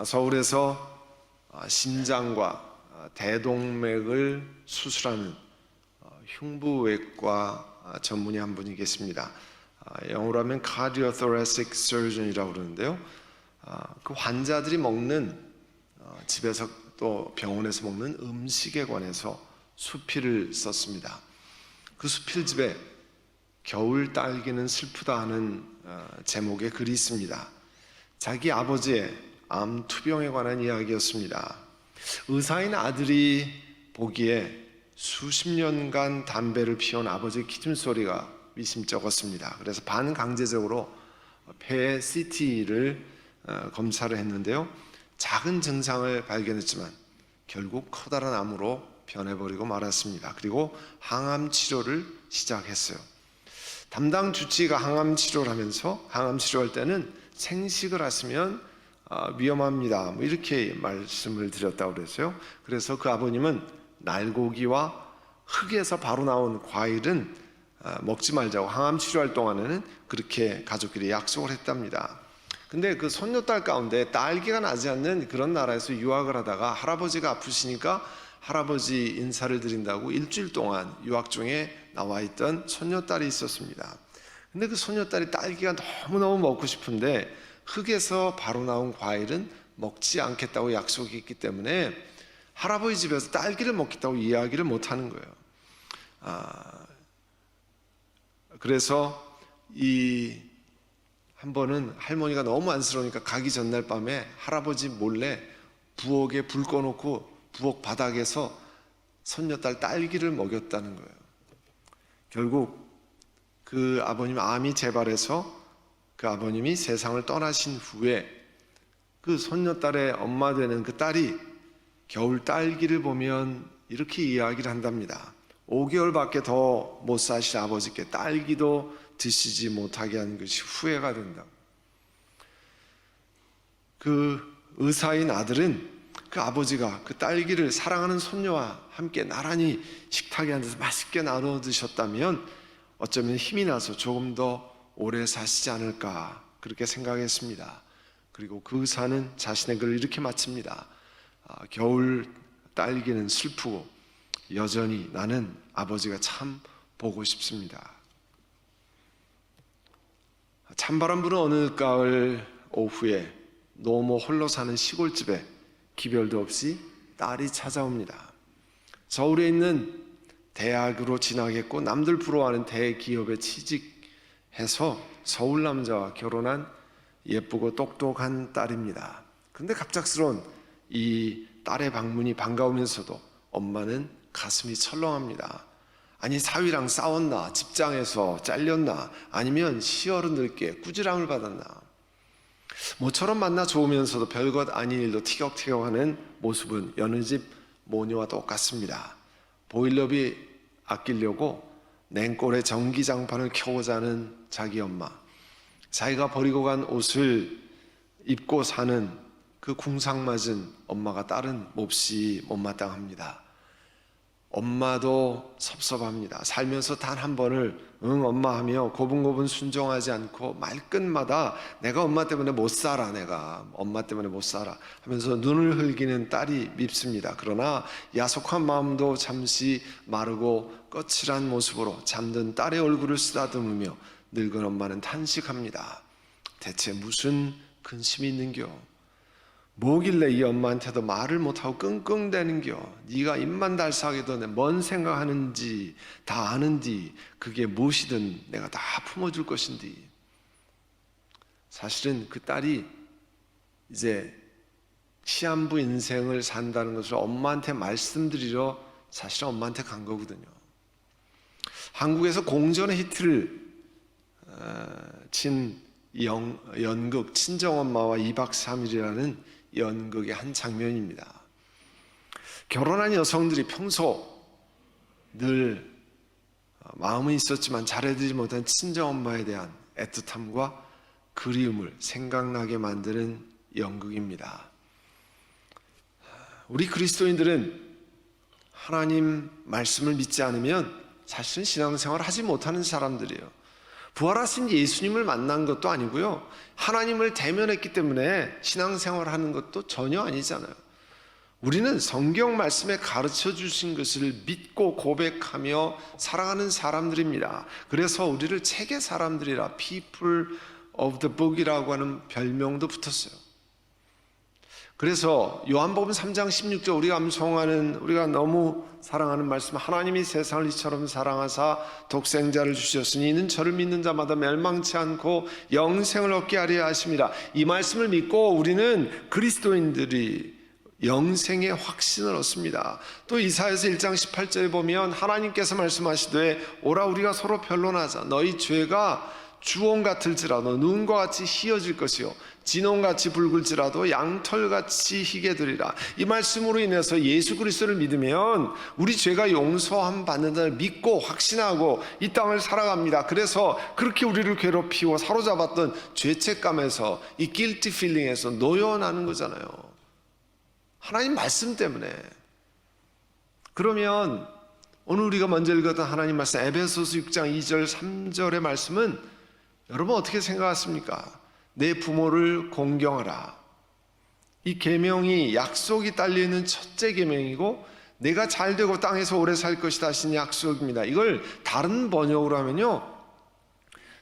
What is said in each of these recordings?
서울에서 심장과 대동맥을 수술하는 흉부외과 전문의 한 분이 계십니다. 영어로 하면 Cardiothoracic Surgeon이라고 그러는데요. 그 환자들이 먹는 집에서 또 병원에서 먹는 음식에 관해서 수필을 썼습니다. 그 수필집에 겨울 딸기는 슬프다 하는 제목의 글이 있습니다. 자기 아버지의 암 투병에 관한 이야기였습니다. 의사인 아들이 보기에 수십 년간 담배를 피운 아버지의 기침소리가 미심쩍었습니다. 그래서 반강제적으로 폐 CT를 검사를 했는데요. 작은 증상을 발견했지만 결국 커다란 암으로 변해버리고 말았습니다. 그리고 항암 치료를 시작했어요. 담당 주치의가 항암 치료를 하면서 항암 치료할 때는 생식을 하시면 위험합니다. 이렇게 말씀을 드렸다고 그랬어요. 그래서 그 아버님은 날고기와 흙에서 바로 나온 과일은 먹지 말자고 항암 치료할 동안에는 그렇게 가족끼리 약속을 했답니다. 근데 그 손녀딸 가운데 딸기가 나지 않는 그런 나라에서 유학을 하다가 할아버지가 아프시니까 할아버지 인사를 드린다고 일주일 동안 유학 중에 나와 있던 손녀딸이 있었습니다. 근데 그 손녀딸이 딸기가 너무너무 먹고 싶은데 흙에서 바로 나온 과일은 먹지 않겠다고 약속이 있기 때문에 할아버지 집에서 딸기를 먹겠다고 이야기를 못하는 거예요. 그래서 한 번은 할머니가 너무 안쓰러우니까 가기 전날 밤에 할아버지 몰래 부엌에 불 꺼놓고 부엌 바닥에서 손녀딸 딸기를 먹였다는 거예요. 결국 그 아버님 암이 재발해서 그 아버님이 세상을 떠나신 후에 그 손녀딸의 엄마 되는 그 딸이 겨울 딸기를 보면 이렇게 이야기를 한답니다. 5개월밖에 더 못 사실 아버지께 딸기도 드시지 못하게 한 것이 후회가 된다고. 그 의사인 아들은 그 아버지가 그 딸기를 사랑하는 손녀와 함께 나란히 식탁에 앉아서 맛있게 나눠 드셨다면 어쩌면 힘이 나서 조금 더 오래 사시지 않을까 그렇게 생각했습니다. 그리고 그 의사는 자신의 글을 이렇게 마칩니다. 겨울 딸기는 슬프고 여전히 나는 아버지가 참 보고 싶습니다. 찬바람 부는 어느 가을 오후에 노모 홀로 사는 시골집에 기별도 없이 딸이 찾아옵니다. 서울에 있는 대학으로 진학했고 남들 부러워하는 대기업에 취직해서 서울 남자와 결혼한 예쁘고 똑똑한 딸입니다. 그런데 갑작스러운 이 딸의 방문이 반가우면서도 엄마는 가슴이 철렁합니다. 아니 사위랑 싸웠나? 직장에서 잘렸나? 아니면 시어른들께 꾸지람을 받았나? 모처럼 만나 좋으면서도 별것 아닌 일도 티격태격하는 모습은 여느 집 모녀와 똑같습니다. 보일러비 아끼려고 냉골에 전기장판을 켜고자 하는 자기 엄마, 자기가 버리고 간 옷을 입고 사는 그 궁상맞은 엄마가 딸은 몹시 못마땅합니다. 엄마도 섭섭합니다. 살면서 단 한 번을 응 엄마 하며 고분고분 순종하지 않고 말끝마다 내가 엄마 때문에 못 살아, 내가 엄마 때문에 못 살아 하면서 눈을 흘기는 딸이 밉습니다. 그러나 야속한 마음도 잠시 마르고 거칠한 모습으로 잠든 딸의 얼굴을 쓰다듬으며 늙은 엄마는 탄식합니다. 대체 무슨 근심이 있는겨? 뭐길래 이 엄마한테도 말을 못하고 끙끙대는겨? 네가 입만 달싹해도 뭔 생각하는지 다 아는디 그게 무엇이든 내가 다 품어줄 것인디. 사실은 그 딸이 이제 시한부 인생을 산다는 것을 엄마한테 말씀드리러 사실은 엄마한테 간 거거든요. 한국에서 공전의 히트를 친 연극 친정엄마와 2박 3일이라는 연극의 한 장면입니다. 결혼한 여성들이 평소 늘 마음은 있었지만 잘해드리지 못한 친정엄마에 대한 애틋함과 그리움을 생각나게 만드는 연극입니다. 우리 그리스도인들은 하나님 말씀을 믿지 않으면 사실은 신앙생활을 하지 못하는 사람들이에요. 부활하신 예수님을 만난 것도 아니고요. 하나님을 대면했기 때문에 신앙생활하는 것도 전혀 아니잖아요. 우리는 성경 말씀에 가르쳐 주신 것을 믿고 고백하며 살아가는 사람들입니다. 그래서 우리를 책의 사람들이라 People of the Book이라고 하는 별명도 붙었어요. 그래서 요한복음 3장 16절 우리가 너무 사랑하는 말씀, 하나님이 세상을 이처럼 사랑하사 독생자를 주셨으니 이는 저를 믿는 자마다 멸망치 않고 영생을 얻게 하려 하심이라. 이 말씀을 믿고 우리는 그리스도인들이 영생의 확신을 얻습니다. 또 이사야서 1장 18절에 보면 하나님께서 말씀하시되 오라 우리가 서로 변론하자. 너희 죄가 주홍 같을지라도 눈과 같이 희어질 것이요 진홍같이 붉을지라도 양털같이 희게 되리라. 이 말씀으로 인해서 예수 그리스도를 믿으면 우리 죄가 용서함 받는다를 믿고 확신하고 이 땅을 살아갑니다. 그래서 그렇게 우리를 괴롭히고 사로잡았던 죄책감에서 이 guilty feeling에서 놓여나는 거잖아요. 하나님 말씀 때문에. 그러면 오늘 우리가 먼저 읽었던 하나님 말씀 에베소서 6장 2절 3절의 말씀은 여러분 어떻게 생각하십니까? 내 부모를 공경하라. 이 계명이 약속이 딸려있는 첫째 계명이고 내가 잘되고 땅에서 오래 살 것이다 하신 약속입니다. 이걸 다른 번역으로 하면요,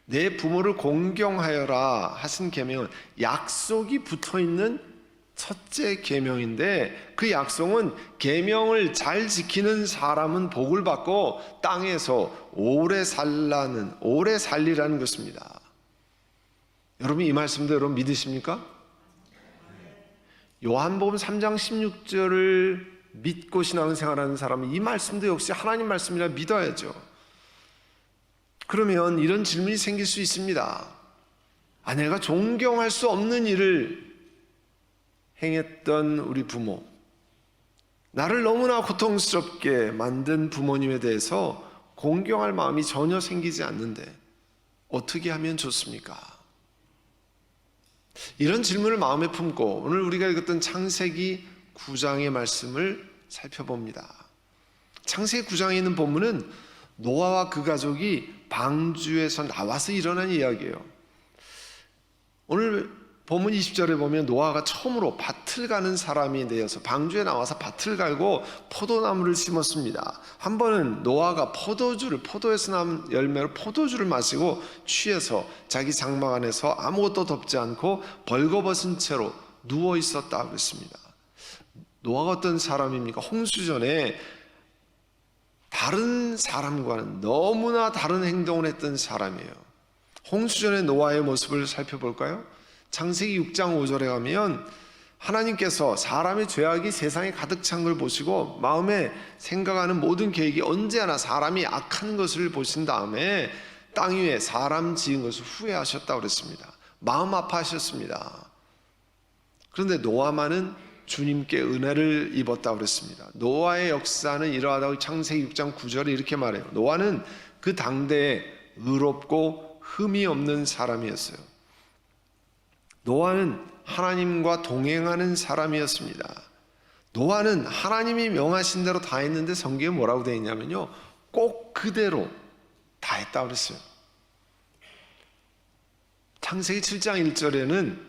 내 부모를 공경하여라 하신 계명은 약속이 붙어있는 첫째 계명인데 그 약속은 계명을 잘 지키는 사람은 복을 받고 땅에서 오래 살리라는 것입니다. 여러분 이 말씀도 여러분 믿으십니까? 요한복음 3장 16절을 믿고 신앙생활하는 사람은 이 말씀도 역시 하나님 말씀이라 믿어야죠. 그러면 이런 질문이 생길 수 있습니다. 내가 존경할 수 없는 일을 행했던 우리 부모, 나를 너무나 고통스럽게 만든 부모님에 대해서 공경할 마음이 전혀 생기지 않는데 어떻게 하면 좋습니까? 이런 질문을 마음에 품고 오늘 우리가 읽었던 창세기 9장의 말씀을 살펴봅니다. 창세기 9장에 있는 본문은 노아와 그 가족이 방주에서 나와서 일어난 이야기예요. 오늘 본문 20절에 보면 노아가 처음으로 밭을 가는 사람이 되어서 방주에 나와서 밭을 갈고 포도나무를 심었습니다. 한 번은 노아가 포도에서 난 열매로 포도주를 마시고 취해서 자기 장막 안에서 아무것도 덮지 않고 벌거벗은 채로 누워 있었다 그랬습니다. 노아가 어떤 사람입니까? 홍수전에 다른 사람과는 너무나 다른 행동을 했던 사람이에요. 홍수전의 노아의 모습을 살펴볼까요? 창세기 6장 5절에 가면 하나님께서 사람의 죄악이 세상에 가득 찬 걸 보시고 마음에 생각하는 모든 계획이 언제나 사람이 악한 것을 보신 다음에 땅 위에 사람 지은 것을 후회하셨다고 그랬습니다. 마음 아파하셨습니다. 그런데 노아만은 주님께 은혜를 입었다고 그랬습니다. 노아의 역사는 이러하다고 창세기 6장 9절에 이렇게 말해요. 노아는 그 당대에 의롭고 흠이 없는 사람이었어요. 노아는 하나님과 동행하는 사람이었습니다. 노아는 하나님이 명하신 대로 다 했는데 성경에 뭐라고 되어 있냐면요, 꼭 그대로 다 했다고 그랬어요. 창세기 7장 1절에는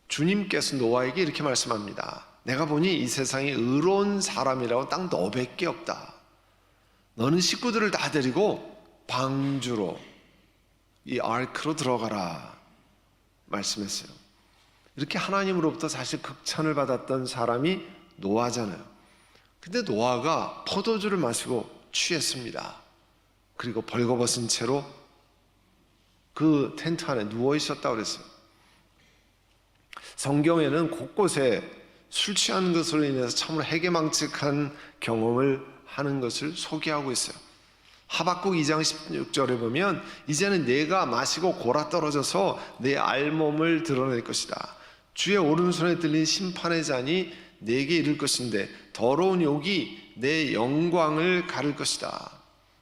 주님께서 노아에게 이렇게 말씀합니다. 내가 보니 이 세상에 의로운 사람이라고 딱 너밖에 없다. 너는 식구들을 다 데리고 방주로 이 아크로 들어가라 말씀했어요. 이렇게 하나님으로부터 사실 극찬을 받았던 사람이 노아잖아요. 근데 노아가 포도주를 마시고 취했습니다. 그리고 벌거벗은 채로 그 텐트 안에 누워 있었다고 그랬어요. 성경에는 곳곳에 술 취한 것으로 인해서 참으로 해괴망측한 경험을 하는 것을 소개하고 있어요. 하박국 2장 16절에 보면 이제는 내가 마시고 골아 떨어져서 내 알몸을 드러낼 것이다. 주의 오른손에 들린 심판의 잔이 내게 이를 것인데 더러운 욕이 내 영광을 가릴 것이다.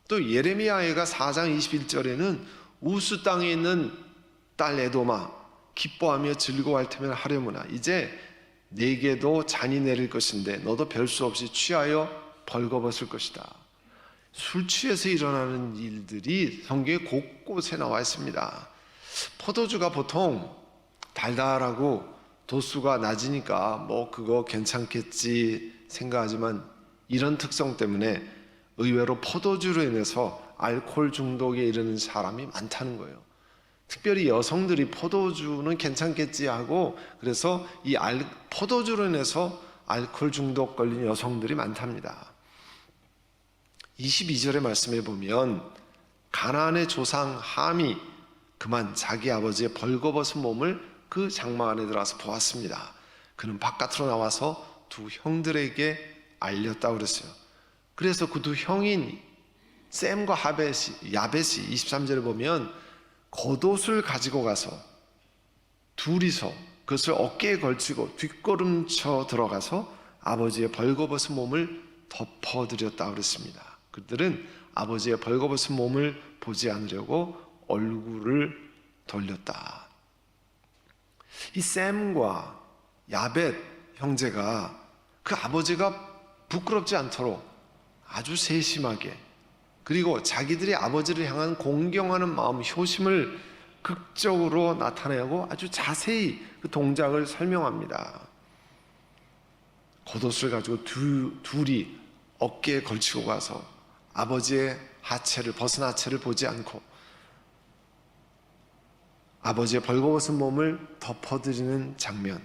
또 예레미야가 4장 21절에는 우스 땅에 있는 딸 에도마 기뻐하며 즐거워할 테면 하려무나 이제 내게도 잔이 내릴 것인데 너도 별 수 없이 취하여 벌거벗을 것이다. 술 취해서 일어나는 일들이 성경에 곳곳에 나와 있습니다. 포도주가 보통 달달하고 도수가 낮으니까 뭐 그거 괜찮겠지 생각하지만 이런 특성 때문에 의외로 포도주로 인해서 알코올 중독에 이르는 사람이 많다는 거예요. 특별히 여성들이 포도주는 괜찮겠지 하고 그래서 이 포도주로 인해서 알코올 중독 걸린 여성들이 많답니다. 22절의 말씀에 보면 가나안의 조상 함이 그만 자기 아버지의 벌거벗은 몸을 그 장막 안에 들어가서 보았습니다. 그는 바깥으로 나와서 두 형들에게 알렸다고 그랬어요. 그래서 그 두 형인 셈과 야벳이 23절에 보면 겉옷을 가지고 가서 둘이서 그것을 어깨에 걸치고 뒷걸음쳐 들어가서 아버지의 벌거벗은 몸을 덮어드렸다고 그랬습니다. 그들은 아버지의 벌거벗은 몸을 보지 않으려고 얼굴을 돌렸다. 이 셈과 야벳 형제가 그 아버지가 부끄럽지 않도록 아주 세심하게 그리고 자기들이 아버지를 향한 공경하는 마음, 효심을 극적으로 나타내고 아주 자세히 그 동작을 설명합니다. 겉옷을 가지고 둘이 어깨에 걸치고 가서 아버지의 벗은 하체를 보지 않고 아버지의 벌거벗은 몸을 덮어드리는 장면.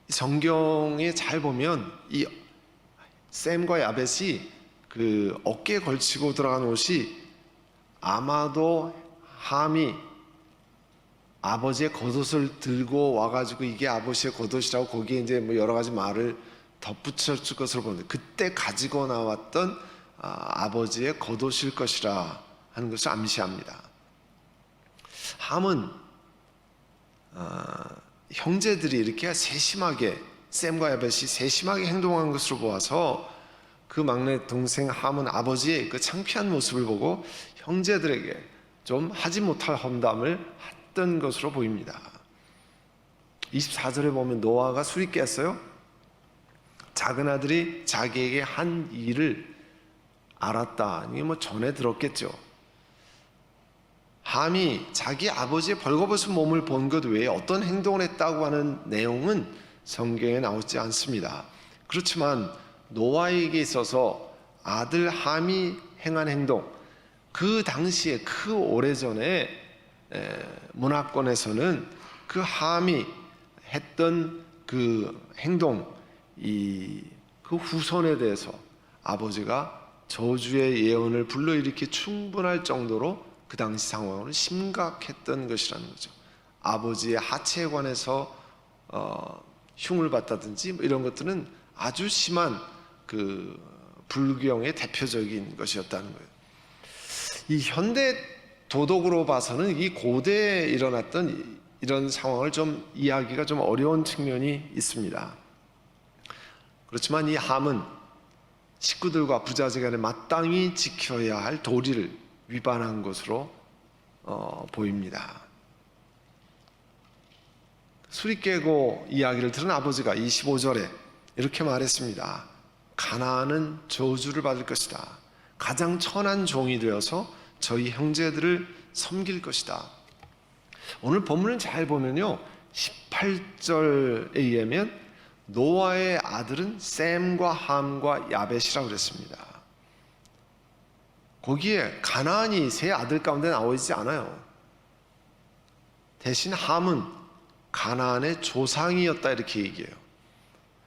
성경에 잘 보면 이 셈과 야벳이 그 어깨에 걸치고 들어간 옷이 아마도 함이 아버지의 겉옷을 들고 와가지고 이게 아버지의 겉옷이라고 거기에 이제 뭐 여러 가지 말을 덧붙였을 것으로 보는데 그때 가지고 나왔던 아버지의 겉옷일 것이라 하는 것을 암시합니다. 함은 형제들이 이렇게 세심하게 셈과 야벳이 세심하게 행동한 것으로 보아서 그 막내 동생 함은 아버지의 그 창피한 모습을 보고 형제들에게 좀 하지 못할 험담을 했던 것으로 보입니다. 24절에 보면 노아가 술이 깼어요. 작은 아들이 자기에게 한 일을 알았다. 이게 뭐 전에 들었겠죠. 함이 자기 아버지의 벌거벗은 몸을 본 것 외에 어떤 행동을 했다고 하는 내용은 성경에 나오지 않습니다. 그렇지만 노아에게 있어서 아들 함이 행한 행동, 그 당시에 그 오래전에 문화권에서는 그 함이 했던 그 행동, 그 후손에 대해서 아버지가 저주의 예언을 불러일으키 충분할 정도로 그 당시 상황은 심각했던 것이라는 거죠. 아버지의 하체에 관해서 흉을 봤다든지 뭐 이런 것들은 아주 심한 그 불경의 대표적인 것이었다는 거예요. 이 현대 도덕으로 봐서는 이 고대에 일어났던 이런 상황을 좀 이해하기가 좀 어려운 측면이 있습니다. 그렇지만 이 함은 식구들과 부자지간에 마땅히 지켜야 할 도리를 위반한 것으로 보입니다. 술이 깨고 이야기를 들은 아버지가 25절에 이렇게 말했습니다. 가나안은 저주를 받을 것이다. 가장 천한 종이 되어서 저희 형제들을 섬길 것이다. 오늘 본문을 잘 보면요, 18절에 의하면 노아의 아들은 셈과 함과 야벳이라고 그랬습니다. 거기에 가나안이 세 아들 가운데 나와 있지 않아요. 대신 함은 가나안의 조상이었다 이렇게 얘기해요.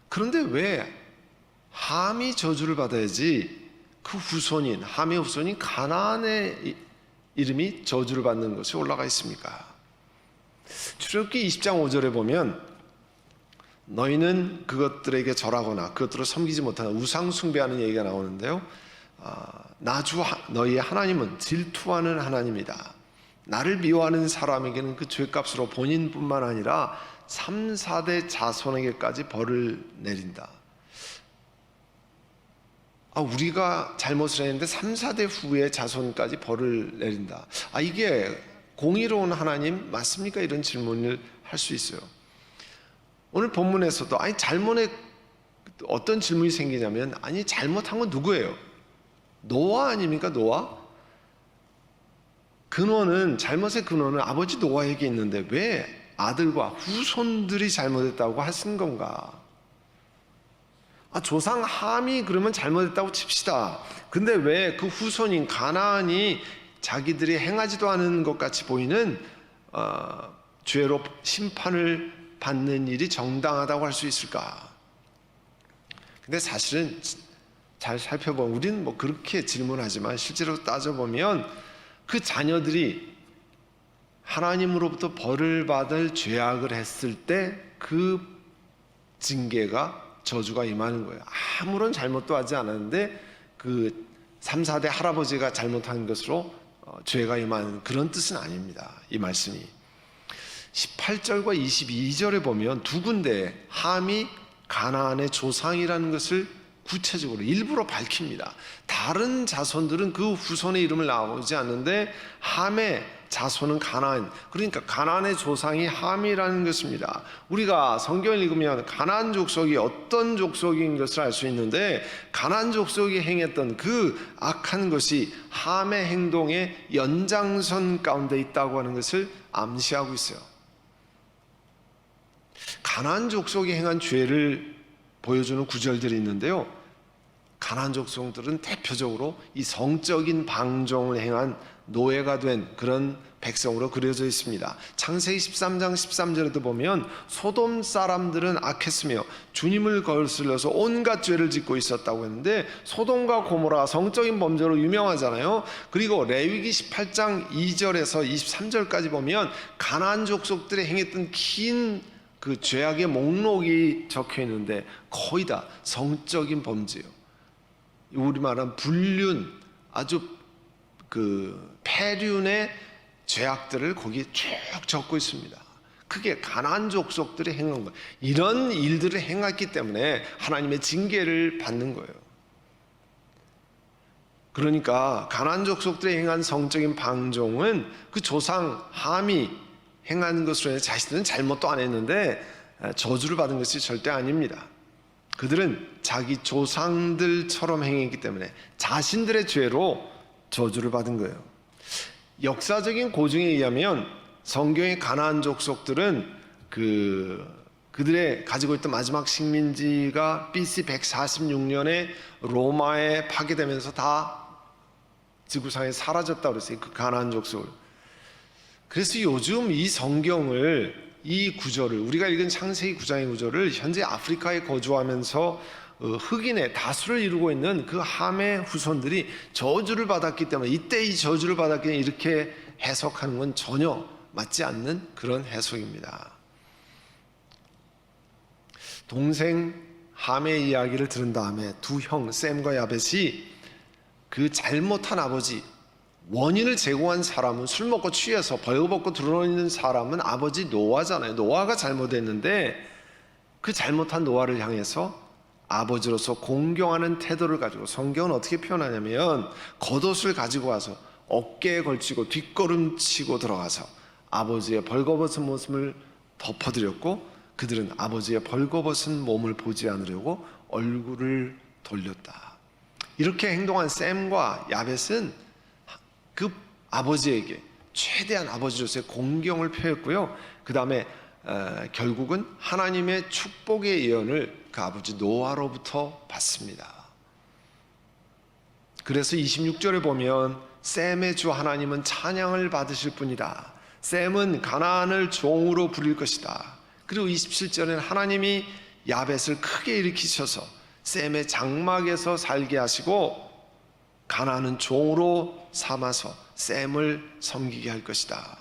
그런데 왜 함이 저주를 받아야지 그 후손인 함의 후손인 가나안의 이름이 저주를 받는 것이 올라가 있습니까? 출애굽기 20장 5절에 보면 너희는 그것들에게 절하거나 그것들을 섬기지 못하는 우상 숭배하는 얘기가 나오는데요. 나주 너희의 하나님은 질투하는 하나님이다. 나를 미워하는 사람에게는 그 죄값으로 본인뿐만 아니라 3, 4대 자손에게까지 벌을 내린다. 우리가 잘못을 했는데 3, 4대 후의 자손까지 벌을 내린다. 이게 공의로운 하나님 맞습니까? 이런 질문을 할 수 있어요. 오늘 본문에서도 어떤 질문이 생기냐면, 아니 잘못한 건 누구예요? 노아 아닙니까? 노아? 잘못의 근원은 아버지 노아에게 있는데 왜 아들과 후손들이 잘못했다고 하신 건가? 조상 함이 그러면 잘못했다고 칩시다. 근데 왜 그 후손인 가나안이 자기들이 행하지도 않은 것 같이 보이는 죄로 심판을 받는 일이 정당하다고 할 수 있을까? 근데 사실은 잘 살펴보면, 우리는 뭐 그렇게 질문하지만 실제로 따져보면 그 자녀들이 하나님으로부터 벌을 받을 죄악을 했을 때 그 징계가, 저주가 임하는 거예요. 아무런 잘못도 하지 않았는데 그 3, 4대 할아버지가 잘못한 것으로 죄가 임하는 그런 뜻은 아닙니다. 이 말씀이 18절과 22절에 보면 두 군데 함이 가나안의 조상이라는 것을 구체적으로 일부러 밝힙니다. 다른 자손들은 그 후손의 이름을 나오지 않는데 함의 자손은 가나안, 그러니까 가나안의 조상이 함이라는 것입니다. 우리가 성경을 읽으면 가나안 족속이 어떤 족속인 것을 알 수 있는데, 가나안 족속이 행했던 그 악한 것이 함의 행동의 연장선 가운데 있다고 하는 것을 암시하고 있어요. 가나안 족속이 행한 죄를 보여주는 구절들이 있는데요, 가나안 족속들은 대표적으로 이 성적인 방종을 행한 노예가 된 그런 백성으로 그려져 있습니다. 창세기 13장 13절에도 보면 소돔 사람들은 악했으며 주님을 거슬려서 온갖 죄를 짓고 있었다고 했는데, 소돔과 고모라가 성적인 범죄로 유명하잖아요. 그리고 레위기 18장 2절에서 23절까지 보면 가나안 족속들이 행했던 긴 그 죄악의 목록이 적혀 있는데 거의 다 성적인 범죄예요. 우리말은 불륜, 아주 그 폐륜의 죄악들을 거기에 쭉 적고 있습니다. 그게 가나안 족속들이 행한 거예요. 이런 일들을 행했기 때문에 하나님의 징계를 받는 거예요. 그러니까 가나안 족속들이 행한 성적인 방종은 그 조상 함이 행하는 것으로 인해 자신들은 잘못도 안 했는데 저주를 받은 것이 절대 아닙니다. 그들은 자기 조상들처럼 행했기 때문에 자신들의 죄로 저주를 받은 거예요. 역사적인 고증에 의하면 성경의 가나안 족속들은 그들의 가지고 있던 마지막 식민지가 BC 146년에 로마에 파괴되면서 다 지구상에 사라졌다고 그랬어요. 그 가나안 족속을. 그래서 요즘 이 성경을, 이 구절을, 우리가 읽은 창세기 9장의 구절을 현재 아프리카에 거주하면서 흑인의 다수를 이루고 있는 그 함의 후손들이 저주를 받았기 때문에, 이때 이 저주를 받았기 때문에 이렇게 해석하는 건 전혀 맞지 않는 그런 해석입니다. 동생 함의 이야기를 들은 다음에 두 형 셈과 야벳이 그 잘못한 아버지, 원인을 제공한 사람은, 술 먹고 취해서 벌거벗고 드러내는 사람은 아버지 노아잖아요. 노아가 잘못했는데 그 잘못한 노아를 향해서 아버지로서 공경하는 태도를 가지고, 성경은 어떻게 표현하냐면 겉옷을 가지고 와서 어깨에 걸치고 뒷걸음치고 들어가서 아버지의 벌거벗은 모습을 덮어드렸고, 그들은 아버지의 벌거벗은 몸을 보지 않으려고 얼굴을 돌렸다. 이렇게 행동한 셈과 야벳은 그 아버지에게 최대한 아버지로서의 공경을 표했고요. 그 다음에 결국은 하나님의 축복의 예언을 그 아버지 노아로부터 받습니다. 그래서 26절에 보면 셈의 주 하나님은 찬양을 받으실 분이다. 셈은 가나안을 종으로 부릴 것이다. 그리고 27절에는 하나님이 야벳을 크게 일으키셔서 셈의 장막에서 살게 하시고 가나안은 종으로 삼아서 셈을 섬기게 할 것이다.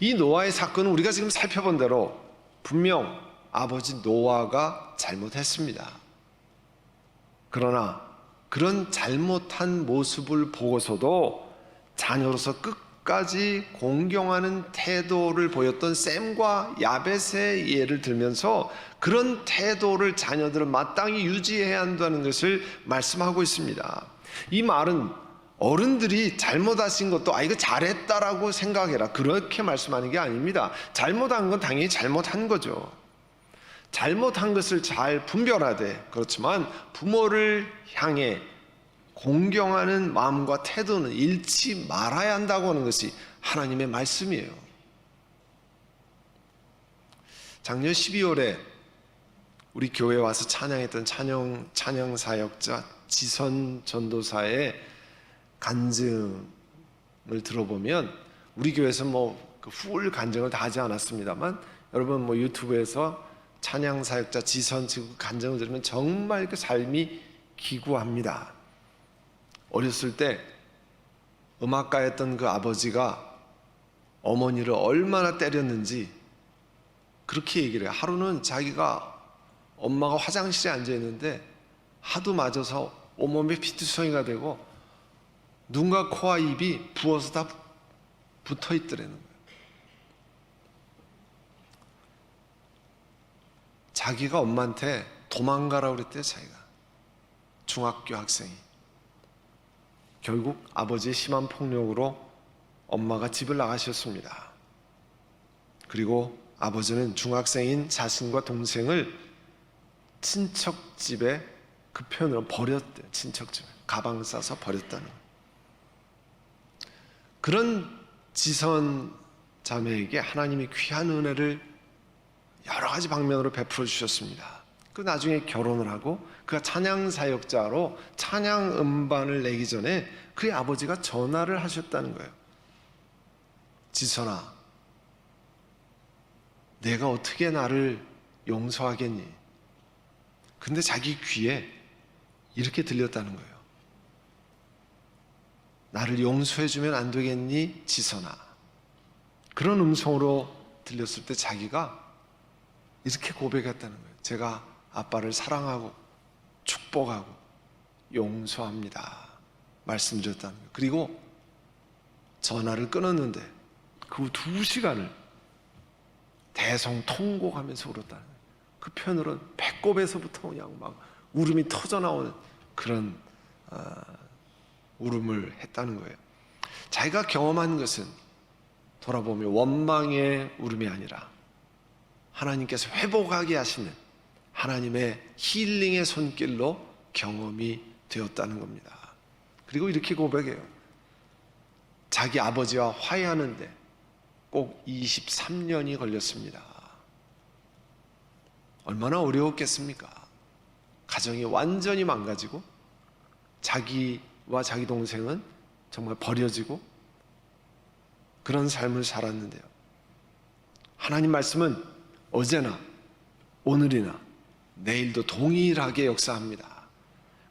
이 노아의 사건은 우리가 지금 살펴본 대로 분명 아버지 노아가 잘못했습니다. 그러나 그런 잘못한 모습을 보고서도 자녀로서 끝까지 공경하는 태도를 보였던 셈과 야벳의 예를 들면서 그런 태도를 자녀들은 마땅히 유지해야 한다는 것을 말씀하고 있습니다. 이 말은 어른들이 잘못하신 것도 이거 잘했다라고 생각해라, 그렇게 말씀하는 게 아닙니다. 잘못한 건 당연히 잘못한 거죠. 잘못한 것을 잘 분별하되, 그렇지만 부모를 향해 공경하는 마음과 태도는 잃지 말아야 한다고 하는 것이 하나님의 말씀이에요. 작년 12월에 우리 교회에 와서 찬양했던 찬양 사역자 지선 전도사의 간증을 들어보면, 우리 교회에서 풀 간증을 다 하지 않았습니다만, 여러분 유튜브에서 찬양 사역자 지선 간증을 들으면 정말 그 삶이 기구합니다. 어렸을 때 음악가였던 그 아버지가 어머니를 얼마나 때렸는지 그렇게 얘기를 해요. 하루는 자기가 엄마가 화장실에 앉아 있는데 하도 맞아서 온몸에 피투성이가 되고 눈과 코와 입이 부어서 다 붙어 있더라는 거예요. 자기가 엄마한테 도망가라고 그랬대요. 자기가 중학교 학생이. 결국 아버지의 심한 폭력으로 엄마가 집을 나가셨습니다. 그리고 아버지는 중학생인 자신과 동생을 친척집에 그 표현으로 버렸대요. 친척집에 가방 싸서 버렸다는 거예요. 그런 지선 자매에게 하나님이 귀한 은혜를 여러 가지 방면으로 베풀어 주셨습니다. 그 나중에 결혼을 하고 그가 찬양 사역자로 찬양 음반을 내기 전에 그의 아버지가 전화를 하셨다는 거예요. 지선아, 내가 어떻게 나를 용서하겠니? 근데 자기 귀에 이렇게 들렸다는 거예요. 나를 용서해주면 안 되겠니, 지선아? 그런 음성으로 들렸을 때 자기가 이렇게 고백했다는 거예요. 제가 아빠를 사랑하고 축복하고 용서합니다. 말씀드렸다는 거예요. 그리고 전화를 끊었는데 그 후 2시간을 대성통곡하면서 울었다는 거예요. 그 편으로는 배꼽에서부터 그냥 막 울음이 터져나오는 그런 울음을 했다는 거예요. 자기가 경험한 것은 돌아보면 원망의 울음이 아니라 하나님께서 회복하게 하시는 하나님의 힐링의 손길로 경험이 되었다는 겁니다. 그리고 이렇게 고백해요. 자기 아버지와 화해하는데 꼭 23년이 걸렸습니다. 얼마나 어려웠겠습니까? 가정이 완전히 망가지고 자기와 자기 동생은 정말 버려지고 그런 삶을 살았는데요. 하나님 말씀은 어제나 오늘이나 내일도 동일하게 역사합니다.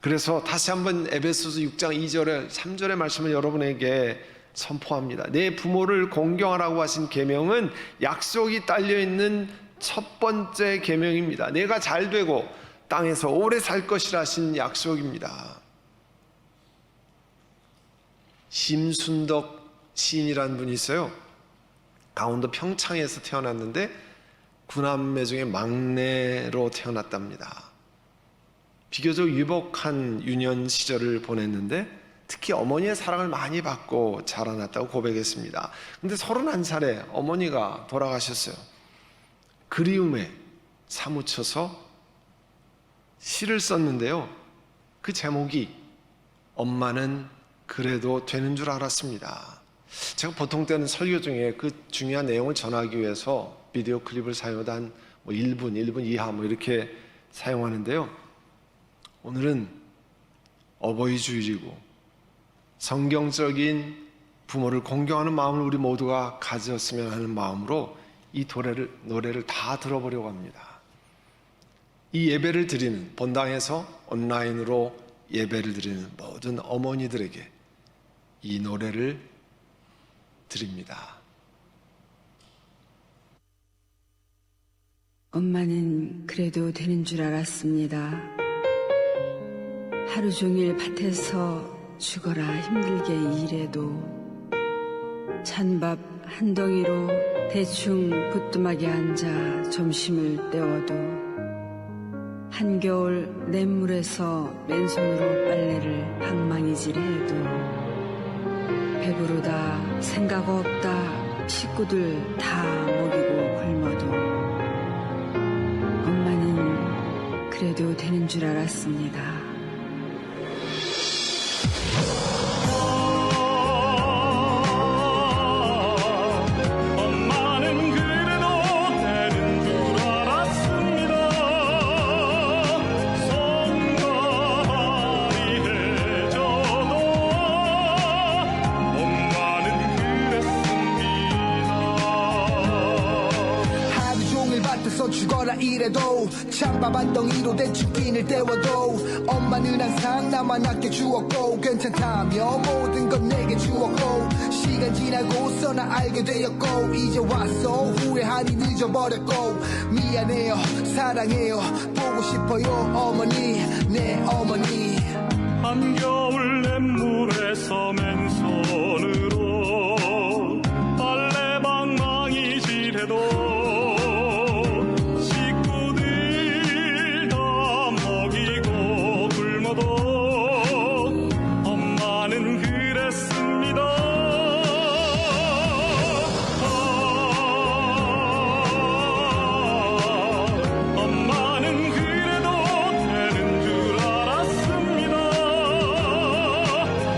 그래서 다시 한번 에베소서 6장 2절에 3절의 말씀을 여러분에게 선포합니다. 내 부모를 공경하라고 하신 계명은 약속이 딸려있는 첫 번째 계명입니다. 내가 잘 되고 땅에서 오래 살 것이라 하신 약속입니다. 심순덕 시인이라는 분이 있어요. 강원도 평창에서 태어났는데 9남매 중에 막내로 태어났답니다. 비교적 유복한 유년 시절을 보냈는데 특히 어머니의 사랑을 많이 받고 자라났다고 고백했습니다. 근데 31살에 어머니가 돌아가셨어요. 그리움에 사무쳐서 시를 썼는데요. 그 제목이 엄마는 그래도 되는 줄 알았습니다. 제가 보통 때는 설교 중에 그 중요한 내용을 전하기 위해서 비디오 클립을 사용하다 한 1분 이하 이렇게 사용하는데요. 오늘은 어버이 주일이고 성경적인 부모를 공경하는 마음을 우리 모두가 가졌으면 하는 마음으로 이 노래를 다 들어보려고 합니다. 이 예배를 드리는 본당에서 온라인으로 예배를 드리는 모든 어머니들에게 이 노래를 드립니다. 엄마는 그래도 되는 줄 알았습니다. 하루 종일 밭에서 죽어라 힘들게 일해도 찬밥 한 덩이로 대충 부뚜막에 앉아 점심을 때워도 한겨울 냇물에서 맨손으로 빨래를 방망이질해도 배부르다 생각 없다 식구들 다 먹이고 굶어도 엄마 줄 알았습니다. 엄마는 그래도 되는 줄 알았습니다. 손과 발이 해져도 엄마는 그랬습니다. 하루 종일 밭에서 죽어라 이래도 찬밥 한 덩이로 대축빈을 때워도 엄마는 항상 나만 아껴주었고 괜찮다며 모든 건 내게 주었고 시간 지나고서 나 알게 되었고 이제 와서 후회하니 늦어버렸고 미안해요 사랑해요 보고 싶어요 어머니 내 어머니. 한겨울 냇물에서 맨손으로 빨래방망이 질해도 식구들 다 먹이고 굶어도 엄마는 그랬습니다. 엄마는 그래도 되는 줄 알았습니다.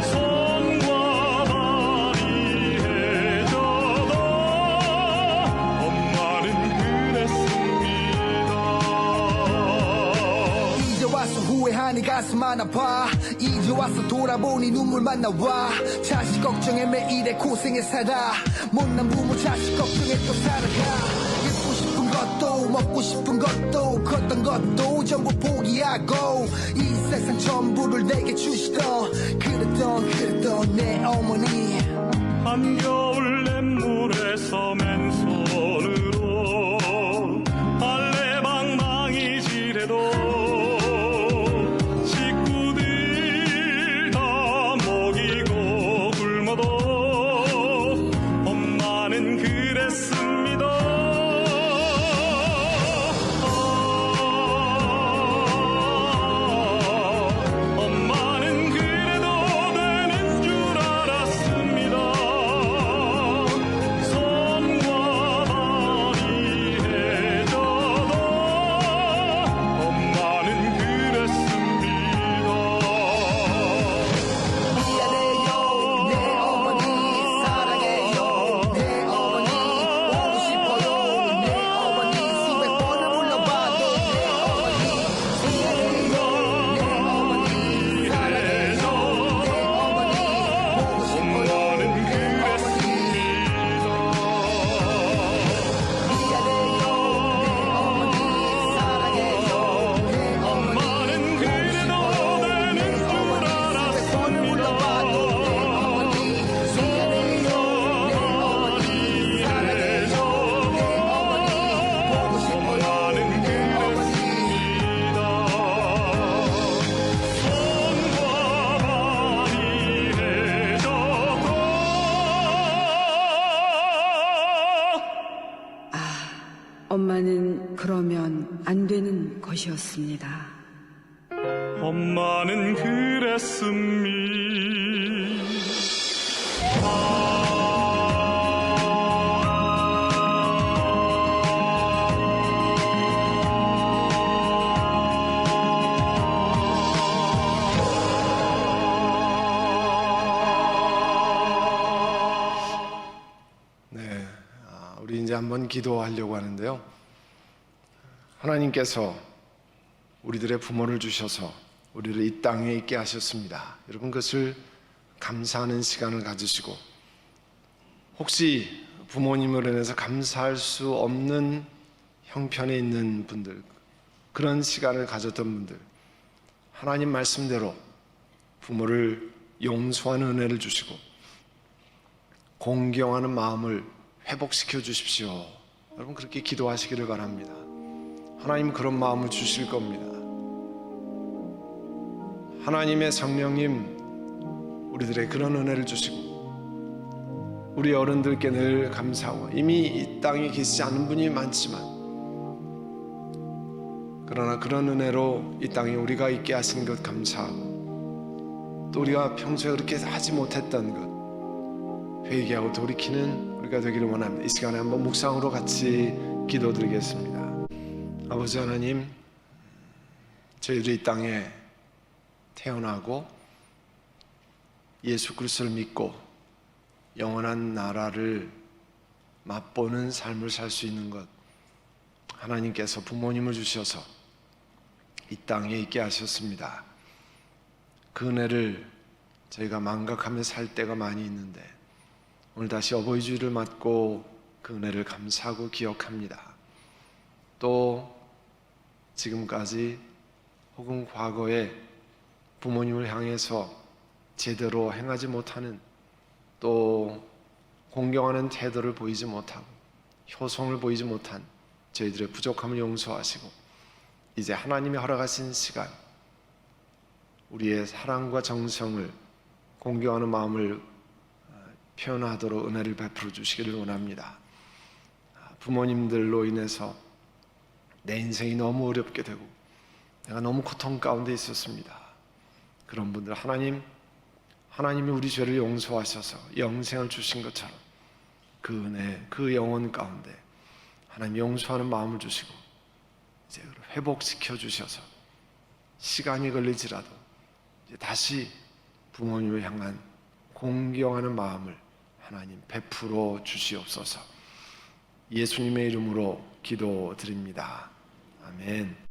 손과 발이 해져도 엄마는 그랬습니다. 이제 와서 후회하니 가슴 안 아파 이제 와서 돌아보니 눈물만 나와 자식 걱정에 매일에 고생해 살아 못난 부모 자식 걱정에 또 살아가 입고 싶은 것도 먹고 싶은 것도 컸던 것도 전부 포기하고 이 세상 전부를 내게 주시던 그랬던 내 어머니. 한겨울 냇물에서 맨손으로 빨래방망이 질해도 식구들 다 먹이고 굶어도 엄마는 그랬습니다. 엄마는 그래도 되는 줄 알았습니다. 손과 발이 해져도 엄마는 그랬습니다. 미안해요 내 어머니 사랑해요 내 어머니 보고 싶어요 내 어머니 수백 번을 불러봐도 내 어머니 미안해요 내 어머니 사랑해요 내 어머니 보고 싶어요 엄마는 내 어머니 미안해요 내 어머니 사랑해요 내 엄마는 그래도 되는 줄 알았습니다. 엄마는 그러면 안 되는 것이었습니다. 엄마는 그랬습니다. 네, 우리 이제 한번 기도하려고 하는데요. 하나님께서 우리들의 부모를 주셔서 우리를 이 땅에 있게 하셨습니다. 여러분 그것을 감사하는 시간을 가지시고 혹시 부모님으로 인해서 감사할 수 없는 형편에 있는 분들 그런 시간을 가졌던 분들 하나님 말씀대로 부모를 용서하는 은혜를 주시고 공경하는 마음을 회복시켜 주십시오. 여러분 그렇게 기도하시기를 바랍니다. 하나님 그런 마음을 주실 겁니다. 하나님의 성령님 우리들의 그런 은혜를 주시고 우리 어른들께 늘 감사하고 이미 이 땅에 계시지 않은 분이 많지만 그러나 그런 은혜로 이 땅에 우리가 있게 하신 것 감사하고 또 우리가 평소에 그렇게 하지 못했던 것 회개하고 돌이키는 우리가 되기를 원합니다. 이 시간에 한번 묵상으로 같이 기도드리겠습니다. 아버지 하나님, 저희들이 이 땅에 태어나고 예수 그리스도를 믿고 영원한 나라를 맛보는 삶을 살 수 있는 것, 하나님께서 부모님을 주셔서 이 땅에 있게 하셨습니다. 그 은혜를 저희가 망각하며 살 때가 많이 있는데 오늘 다시 어버이 주일을 맞고 그 은혜를 감사하고 기억합니다. 또 지금까지 혹은 과거에 부모님을 향해서 제대로 행하지 못하는, 또 공경하는 태도를 보이지 못하고 효성을 보이지 못한 저희들의 부족함을 용서하시고 이제 하나님이 허락하신 시간, 우리의 사랑과 정성을 공경하는 마음을 표현하도록 은혜를 베풀어 주시기를 원합니다. 부모님들로 인해서 내 인생이 너무 어렵게 되고 내가 너무 고통 가운데 있었습니다. 그런 분들 하나님이 우리 죄를 용서하셔서 영생을 주신 것처럼 그 은혜, 그 영혼 가운데 하나님 용서하는 마음을 주시고 이제 회복시켜 주셔서 시간이 걸리지라도 이제 다시 부모님을 향한 공경하는 마음을 하나님 베풀어 주시옵소서. 예수님의 이름으로 기도드립니다. 아멘.